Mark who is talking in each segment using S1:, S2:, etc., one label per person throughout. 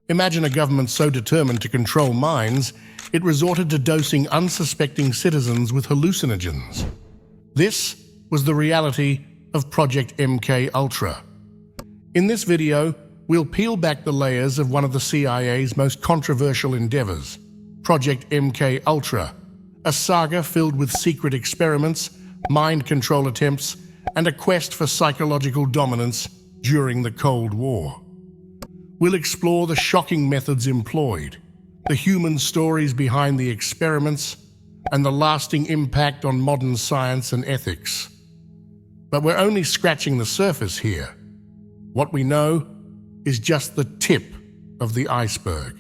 S1: Imagine a government so determined to control minds, it resorted to dosing unsuspecting citizens with hallucinogens. This was the reality of Project MK-Ultra. In this video, we'll peel back the layers of one of the CIA's most controversial endeavors, Project MK-Ultra, a saga filled with secret experiments, mind control attempts, and a quest for psychological dominance during the Cold War. We'll explore the shocking methods employed, the human stories behind the experiments, and the lasting impact on modern science and ethics. But we're only scratching the surface here. What we know is just the tip of the iceberg.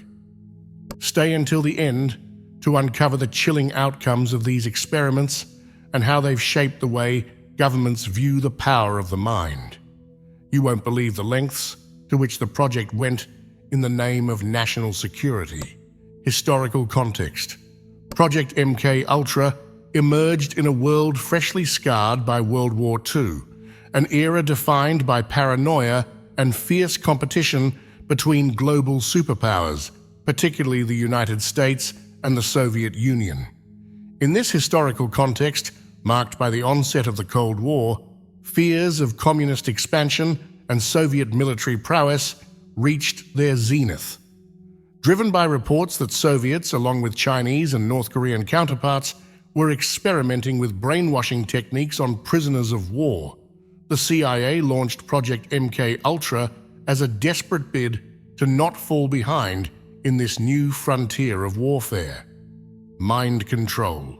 S1: Stay until the end to uncover the chilling outcomes of these experiments and how they've shaped the way governments view the power of the mind. You won't believe the lengths to which the project went in the name of national security. Historical context. Project MK-Ultra emerged in a world freshly scarred by World War II, an era defined by paranoia and fierce competition between global superpowers, particularly the United States and the Soviet Union. In this historical context, marked by the onset of the Cold War, fears of communist expansion and Soviet military prowess reached their zenith. Driven by reports that Soviets, along with Chinese and North Korean counterparts, were experimenting with brainwashing techniques on prisoners of war, the CIA launched Project MK-Ultra as a desperate bid to not fall behind in this new frontier of warfare: mind control.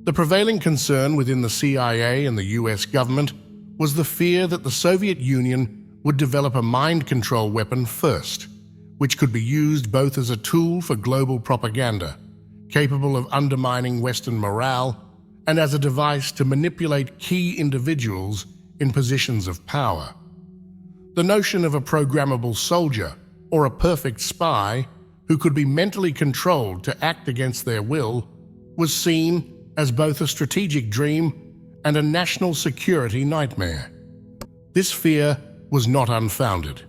S1: The prevailing concern within the CIA and the US government was the fear that the Soviet Union would develop a mind control weapon first, which could be used both as a tool for global propaganda, capable of undermining Western morale, and as a device to manipulate key individuals in positions of power. The notion of a programmable soldier or a perfect spy who could be mentally controlled to act against their will was seen as both a strategic dream and a national security nightmare. This fear was not unfounded.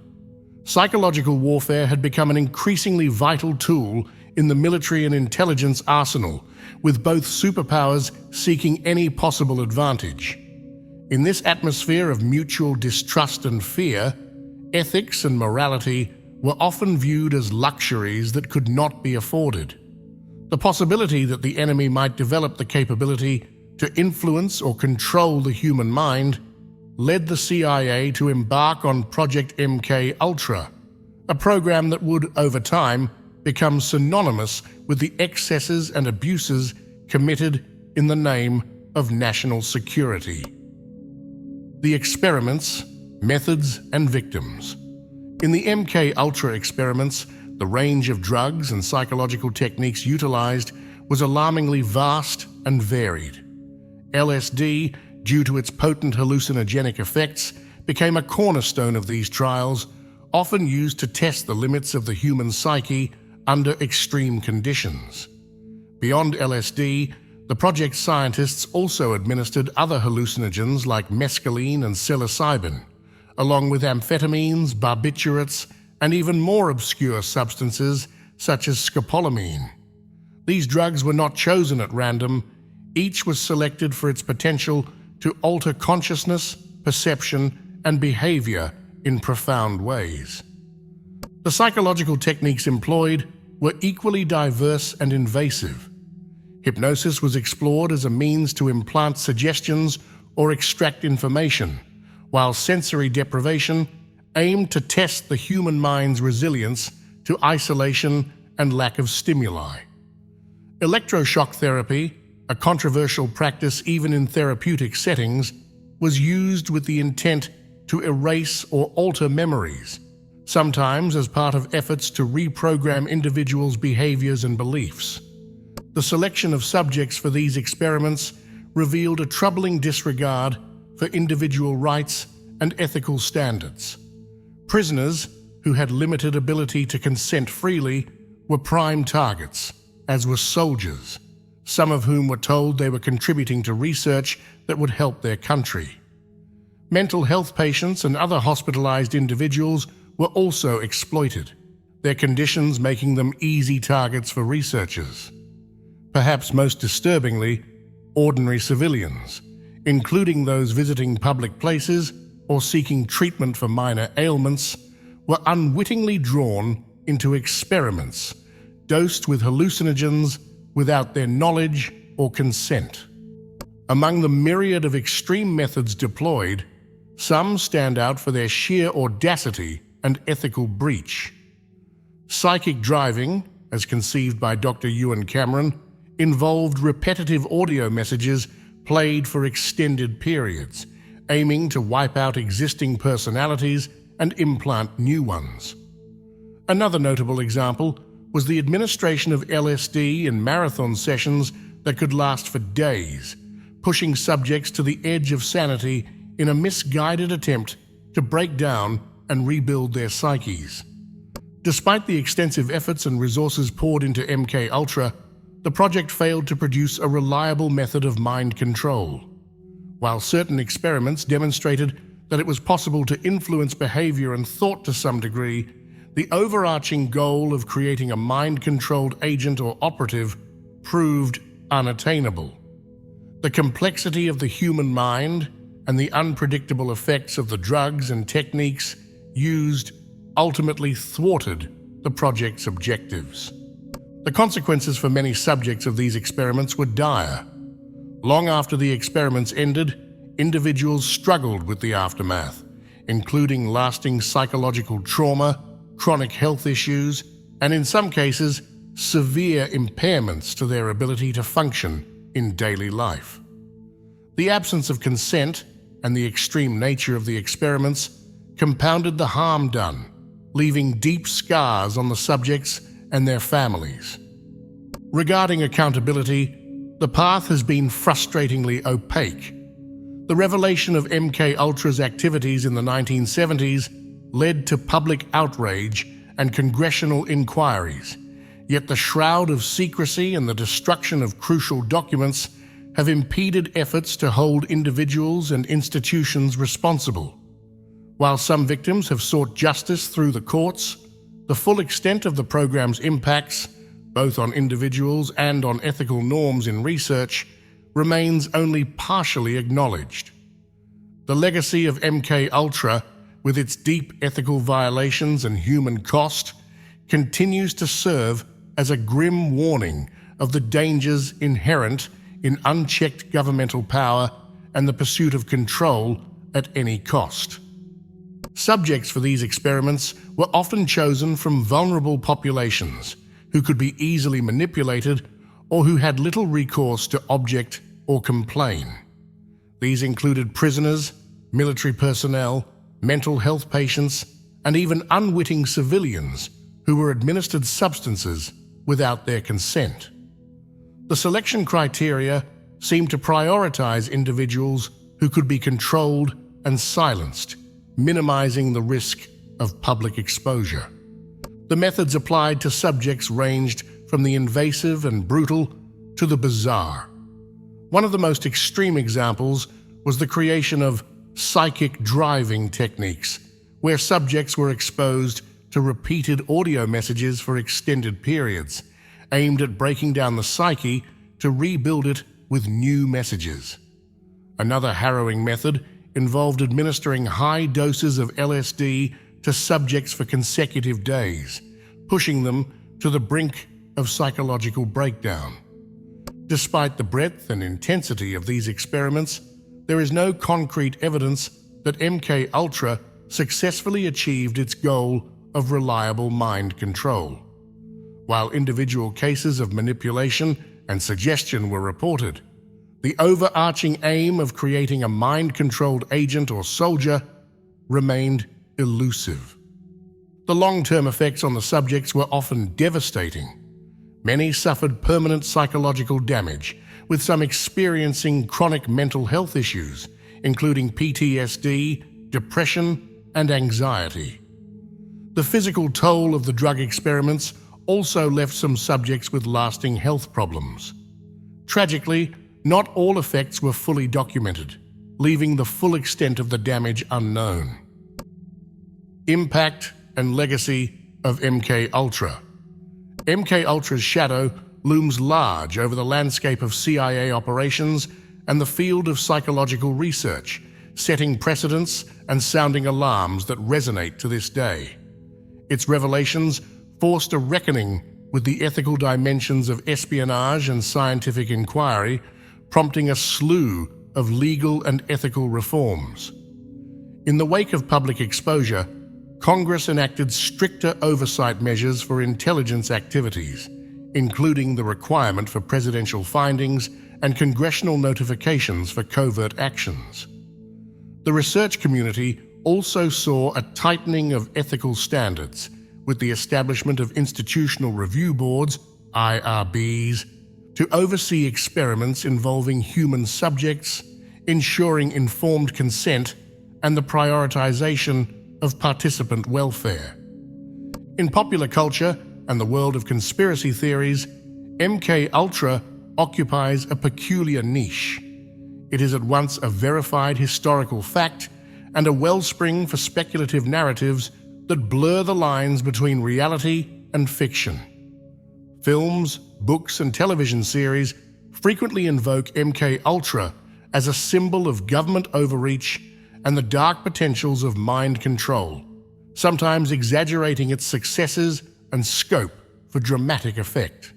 S1: Psychological warfare had become an increasingly vital tool in the military and intelligence arsenal, with both superpowers seeking any possible advantage. In this atmosphere of mutual distrust and fear, ethics and morality were often viewed as luxuries that could not be afforded. The possibility that the enemy might develop the capability to influence or control the human mind led the CIA to embark on Project MK-Ultra, a program that would, over time, become synonymous with the excesses and abuses committed in the name of national security. The experiments, methods, and victims. In the MK-Ultra experiments, the range of drugs and psychological techniques utilized was alarmingly vast and varied. LSD, due to its potent hallucinogenic effects, became a cornerstone of these trials, often used to test the limits of the human psyche under extreme conditions. Beyond LSD, the project scientists also administered other hallucinogens like mescaline and psilocybin, along with amphetamines, barbiturates, and even more obscure substances such as scopolamine. These drugs were not chosen at random. Each was selected for its potential to alter consciousness, perception, and behavior in profound ways. The psychological techniques employed were equally diverse and invasive. Hypnosis was explored as a means to implant suggestions or extract information, while sensory deprivation aimed to test the human mind's resilience to isolation and lack of stimuli. Electroshock therapy, a controversial practice even in therapeutic settings, was used with the intent to erase or alter memories, sometimes as part of efforts to reprogram individuals' behaviors and beliefs. The selection of subjects for these experiments revealed a troubling disregard for individual rights and ethical standards. Prisoners who had limited ability to consent freely were prime targets, as were soldiers, some of whom were told they were contributing to research that would help their country. Mental health patients and other hospitalized individuals were also exploited, their conditions making them easy targets for researchers. Perhaps most disturbingly, ordinary civilians, including those visiting public places or seeking treatment for minor ailments, were unwittingly drawn into experiments dosed with hallucinogens without their knowledge or consent. Among the myriad of extreme methods deployed, some stand out for their sheer audacity and ethical breach. Psychic driving, as conceived by Dr. Ewan Cameron, involved repetitive audio messages played for extended periods, aiming to wipe out existing personalities and implant new ones. Another notable example was the administration of LSD in marathon sessions that could last for days, pushing subjects to the edge of sanity in a misguided attempt to break down and rebuild their psyches. Despite the extensive efforts and resources poured into MKUltra, the project failed to produce a reliable method of mind control. While certain experiments demonstrated that it was possible to influence behavior and thought to some degree, the overarching goal of creating a mind-controlled agent or operative proved unattainable. The complexity of the human mind and the unpredictable effects of the drugs and techniques used ultimately thwarted the project's objectives. The consequences for many subjects of these experiments were dire. Long after the experiments ended, individuals struggled with the aftermath, including lasting psychological trauma, chronic health issues, and in some cases, severe impairments to their ability to function in daily life. The absence of consent and the extreme nature of the experiments compounded the harm done, leaving deep scars on the subjects and their families. Regarding accountability, the path has been frustratingly opaque. The revelation of MKUltra's activities in the 1970s led to public outrage and congressional inquiries, yet the shroud of secrecy and the destruction of crucial documents have impeded efforts to hold individuals and institutions responsible. While some victims have sought justice through the courts, the full extent of the program's impacts, both on individuals and on ethical norms in research, remains only partially acknowledged. The legacy of MKUltra, with its deep ethical violations and human cost, continues to serve as a grim warning of the dangers inherent in unchecked governmental power and the pursuit of control at any cost. Subjects for these experiments were often chosen from vulnerable populations who could be easily manipulated or who had little recourse to object or complain. These included prisoners, military personnel, mental health patients, and even unwitting civilians who were administered substances without their consent. The selection criteria seemed to prioritize individuals who could be controlled and silenced, minimizing the risk of public exposure. The methods applied to subjects ranged from the invasive and brutal to the bizarre. One of the most extreme examples was the creation of psychic driving techniques, where subjects were exposed to repeated audio messages for extended periods, aimed at breaking down the psyche to rebuild it with new messages. Another harrowing method involved administering high doses of LSD to subjects for consecutive days, pushing them to the brink of psychological breakdown. Despite the breadth and intensity of these experiments, there is no concrete evidence that MKUltra successfully achieved its goal of reliable mind control. While individual cases of manipulation and suggestion were reported, the overarching aim of creating a mind-controlled agent or soldier remained elusive. The long-term effects on the subjects were often devastating. Many suffered permanent psychological damage, with some experiencing chronic mental health issues, including PTSD, depression, and anxiety. The physical toll of the drug experiments also left some subjects with lasting health problems. Tragically, not all effects were fully documented, leaving the full extent of the damage unknown. Impact and legacy of MK Ultra. MK Ultra's shadow looms large over the landscape of CIA operations and the field of psychological research, setting precedents and sounding alarms that resonate to this day. Its revelations forced a reckoning with the ethical dimensions of espionage and scientific inquiry, prompting a slew of legal and ethical reforms. In the wake of public exposure, Congress enacted stricter oversight measures for intelligence activities, including the requirement for presidential findings and congressional notifications for covert actions. The research community also saw a tightening of ethical standards, with the establishment of institutional review boards, IRBs, to oversee experiments involving human subjects, ensuring informed consent and the prioritization of participant welfare. In popular culture and the world of conspiracy theories, MK Ultra occupies a peculiar niche. It is at once a verified historical fact and a wellspring for speculative narratives that blur the lines between reality and fiction. Films, books, and television series frequently invoke MK Ultra as a symbol of government overreach and the dark potentials of mind control, sometimes exaggerating its successes and scope for dramatic effect.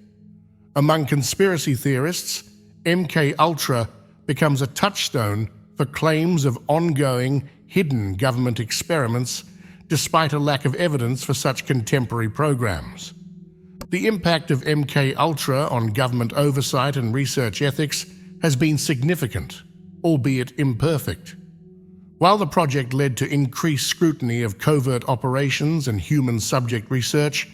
S1: Among conspiracy theorists, MK Ultra becomes a touchstone for claims of ongoing, hidden government experiments, despite a lack of evidence for such contemporary programs. The impact of MK Ultra on government oversight and research ethics has been significant, albeit imperfect. While the project led to increased scrutiny of covert operations and human subject research,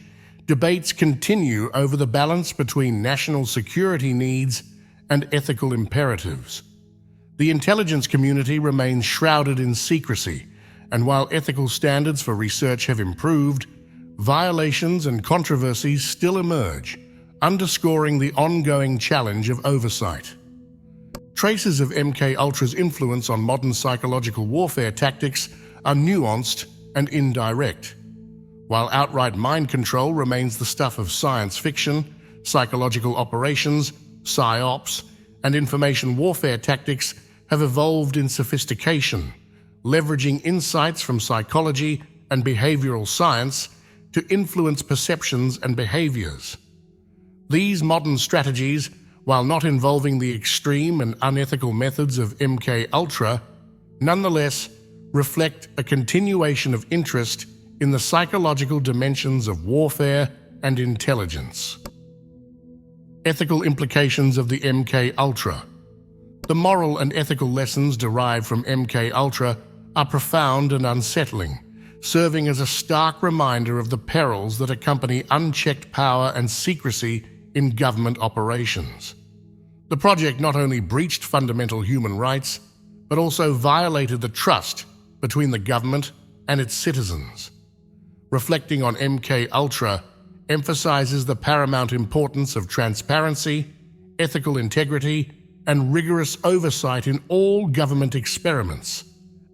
S1: debates continue over the balance between national security needs and ethical imperatives. The intelligence community remains shrouded in secrecy, and while ethical standards for research have improved, violations and controversies still emerge, underscoring the ongoing challenge of oversight. Traces of MK Ultra's influence on modern psychological warfare tactics are nuanced and indirect. While outright mind control remains the stuff of science fiction, psychological operations, psyops, and information warfare tactics have evolved in sophistication, leveraging insights from psychology and behavioral science to influence perceptions and behaviors. These modern strategies, while not involving the extreme and unethical methods of MK Ultra, nonetheless reflect a continuation of interest in the psychological dimensions of warfare and intelligence. Ethical implications of the MK Ultra. The moral and ethical lessons derived from MK Ultra are profound and unsettling, serving as a stark reminder of the perils that accompany unchecked power and secrecy in government operations. The project not only breached fundamental human rights, but also violated the trust between the government and its citizens. Reflecting on MK Ultra emphasizes the paramount importance of transparency, ethical integrity, and rigorous oversight in all government experiments,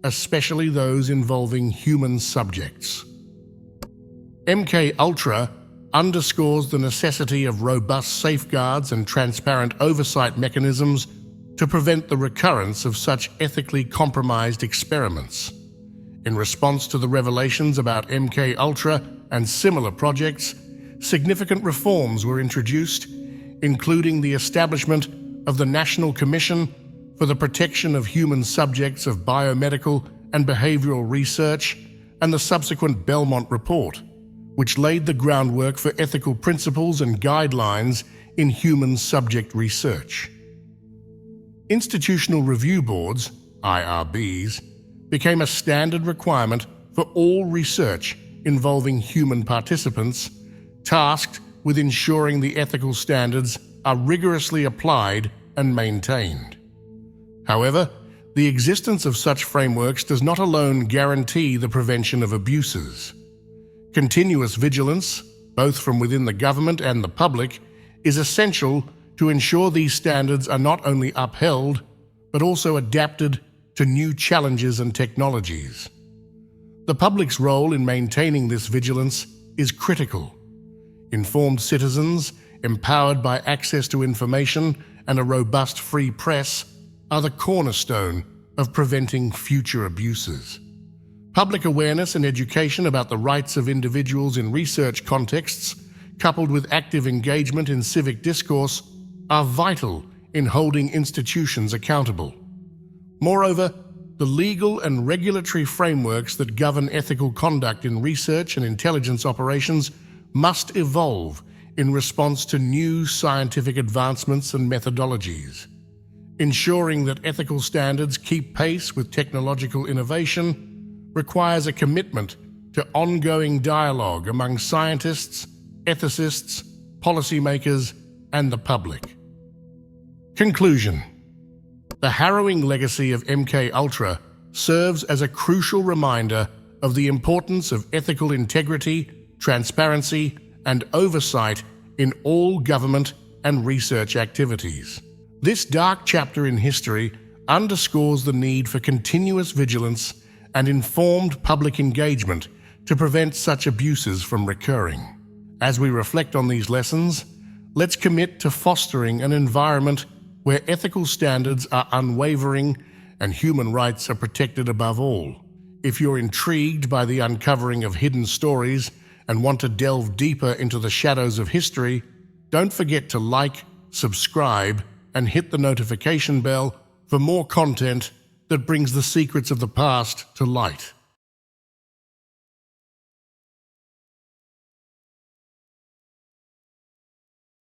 S1: especially those involving human subjects. MK Ultra underscores the necessity of robust safeguards and transparent oversight mechanisms to prevent the recurrence of such ethically compromised experiments. In response to the revelations about MK Ultra and similar projects, significant reforms were introduced, including the establishment of the National Commission for the Protection of Human Subjects of Biomedical and Behavioral Research and the subsequent Belmont Report, which laid the groundwork for ethical principles and guidelines in human subject research. Institutional review boards, IRBs, became a standard requirement for all research involving human participants, tasked with ensuring the ethical standards are rigorously applied and maintained. However, the existence of such frameworks does not alone guarantee the prevention of abuses. Continuous vigilance, both from within the government and the public, is essential to ensure these standards are not only upheld, but also adapted to new challenges and technologies. The public's role in maintaining this vigilance is critical. Informed citizens, empowered by access to information and a robust free press, are the cornerstone of preventing future abuses. Public awareness and education about the rights of individuals in research contexts, coupled with active engagement in civic discourse, are vital in holding institutions accountable. Moreover, the legal and regulatory frameworks that govern ethical conduct in research and intelligence operations must evolve in response to new scientific advancements and methodologies. Ensuring that ethical standards keep pace with technological innovation requires a commitment to ongoing dialogue among scientists, ethicists, policymakers, and the public. Conclusion. The harrowing legacy of MKUltra serves as a crucial reminder of the importance of ethical integrity, transparency, and oversight in all government and research activities. This dark chapter in history underscores the need for continuous vigilance and informed public engagement to prevent such abuses from recurring. As we reflect on these lessons, let's commit to fostering an environment where ethical standards are unwavering and human rights are protected above all. If you're intrigued by the uncovering of hidden stories and want to delve deeper into the shadows of history, don't forget to like, subscribe, and hit the notification bell for more content that brings the secrets of the past to light.